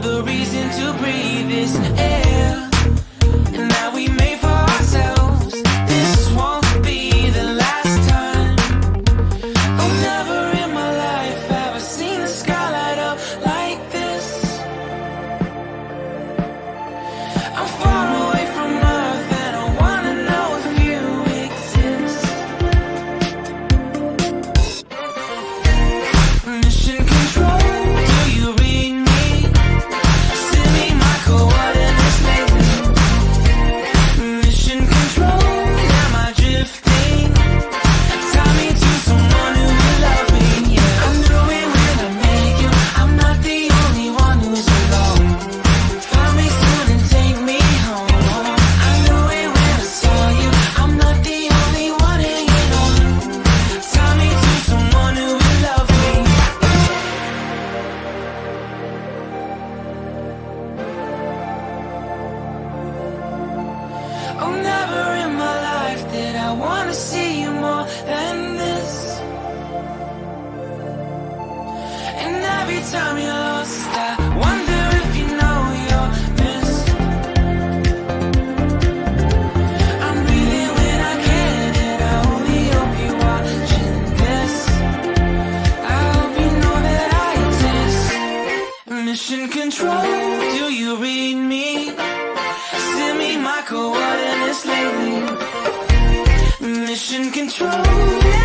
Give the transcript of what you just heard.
another reason to breathe this air. And now we made for ourselves. This won't be the last time. Oh, never in my life have I seen the sky light up like this. I'm far away from Earth and I wanna know if you exist. Mission control, do you read me? Send me my coordinates lately. Mission control, am I drifting? Tie me to someone who will love me, yeah. I knew it when I met you, I'm not the only one who's alone. Find me soon and take me home. I knew it when I saw you, I'm not the only one hanging on. Tie me to someone who will love me. Oh, never in my life did I wanna see you more than this. And every time you're lost, I wonder if you know you're missed. I'm breathing when I can, and I only hope you're watching this. I hope you know that I exist. Mission control, do you read me? Send me my coordinates lately. Mission control.